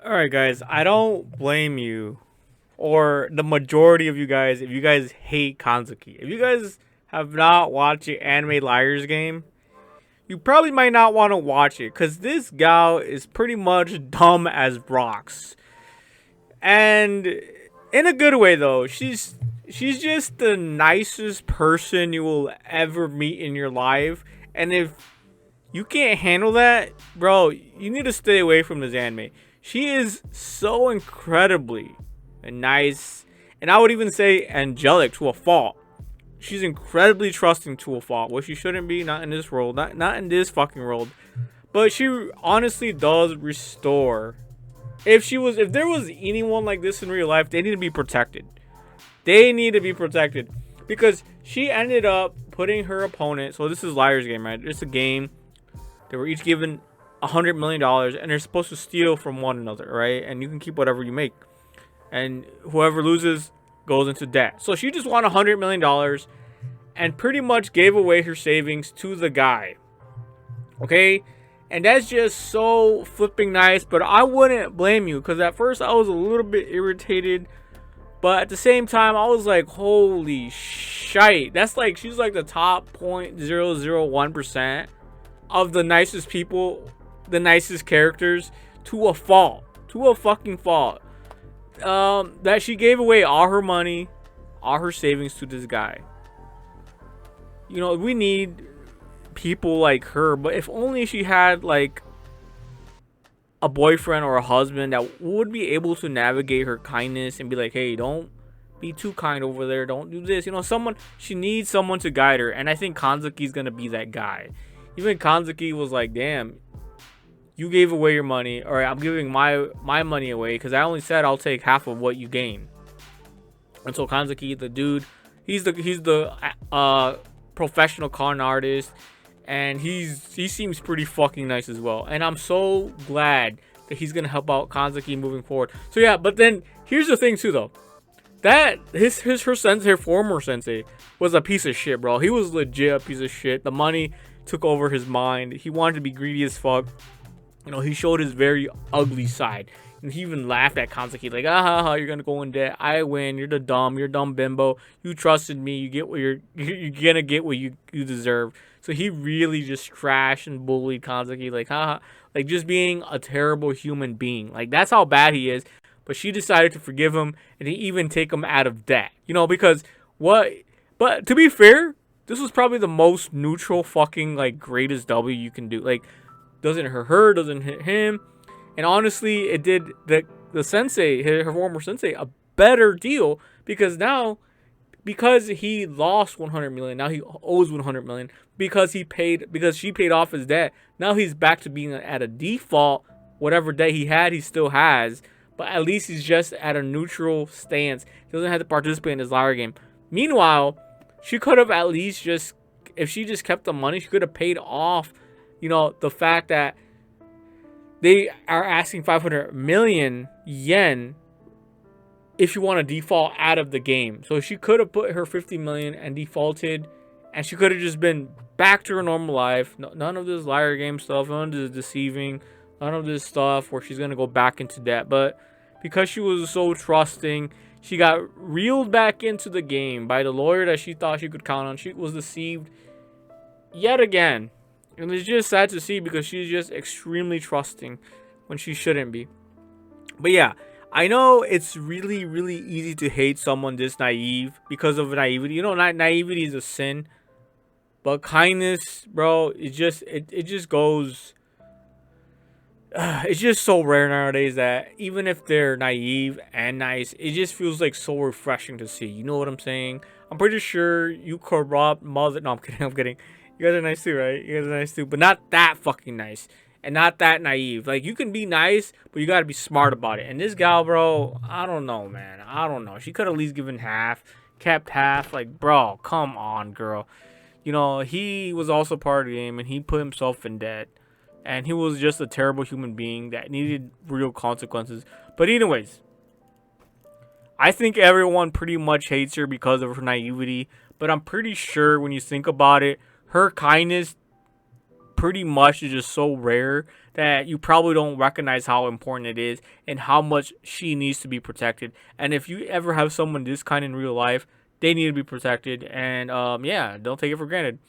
Alright, guys, I don't blame you, or the majority of you guys, if you guys hate Kanzaki. If you guys have not watched the anime Liar's Game, you probably might not want to watch it, because this gal is pretty much dumb as rocks. And in a good way, though. She's just the nicest person you will ever meet in your life. And if you can't handle that, bro, you need to stay away from this anime. She is so incredibly nice, and I would even say angelic to a fault. She's incredibly trusting to a fault, which she shouldn't be, not in this world, not in this fucking world. But she honestly does restore. If there was anyone like this in real life, they need to be protected. They need to be protected because she ended up putting her opponent. So this is Liar's Game, right? It's a game. They were each given $100 million, and they're supposed to steal from one another, right? And you can keep whatever you make, and whoever loses goes into debt. So she just won $100 million and pretty much gave away her savings to the guy. Okay, and that's just so flipping nice. But I wouldn't blame you, because at first I was a little bit irritated, but at the same time I was like, holy shite, that's like, she's like the top 0.001% of the nicest people, the nicest characters, to a fault, to a fucking fault. That she gave away all her money, all her savings to this guy. You know, we need people like her, but if only she had like a boyfriend or a husband that would be able to navigate her kindness and be like, hey, don't be too kind over there, don't do this. You know, she needs someone to guide her, and I think Kanzaki's gonna be that guy. Even Kanzaki was like, damn, you gave away your money, or I'm giving my money away, because I only said I'll take half of what you gain. And so Kanzaki, the dude, he's the professional con artist, and he seems pretty fucking nice as well. And I'm so glad that he's gonna help out Kanzaki moving forward. So yeah, but then here's the thing too, though, that her former sensei was a piece of shit, bro. He was legit a piece of shit. The money took over his mind. He wanted to be greedy as fuck. You know, he showed his very ugly side. And he even laughed at Kanzaki, like, you're gonna go in debt. I win. You're dumb bimbo. You trusted me. You get what you're gonna get what you deserve. So he really just trashed and bullied Kanzaki, like, like just being a terrible human being. Like, that's how bad he is. But she decided to forgive him and even take him out of debt. You know, because what? But to be fair, this was probably the most neutral fucking, like, greatest W you can do. Like, doesn't hurt her, doesn't hit him. And honestly, it did the sensei, her former sensei, a better deal, because he lost 100 million, now he owes 100 million because she paid off his debt. Now he's back to being at a default. Whatever debt he had, he still has, but at least he's just at a neutral stance. He doesn't have to participate in his liar game. Meanwhile, she could have at least just, if she just kept the money, she could have paid off, you know, the fact that they are asking 500 million yen if you want to default out of the game. So she could have put her 50 million and defaulted, and she could have just been back to her normal life. None of this liar game stuff, none of this deceiving, none of this stuff where she's going to go back into debt. But because she was so trusting, she got reeled back into the game by the lawyer that she thought she could count on. She was deceived yet again. And it's just sad to see, because she's just extremely trusting when she shouldn't be. But yeah, I know it's really, really easy to hate someone this naive because of naivety. You know, naivety is a sin. But kindness, bro, it just goes... it's just so rare nowadays that even if they're naive and nice, it just feels like so refreshing to see. You know what I'm saying? I'm pretty sure you corrupt mother... No, I'm kidding, I'm kidding. You guys are nice too, right? You guys are nice too, but not that fucking nice. And not that naive. Like, you can be nice, but you gotta be smart about it. And this gal, bro, I don't know, man. I don't know. She could have at least given half, kept half. Like, bro, come on, girl. You know, he was also part of the game, and he put himself in debt. And he was just a terrible human being that needed real consequences. But anyways, I think everyone pretty much hates her because of her naivety. But I'm pretty sure when you think about it, her kindness pretty much is just so rare that you probably don't recognize how important it is and how much she needs to be protected. And if you ever have someone this kind in real life, they need to be protected. And yeah, don't take it for granted.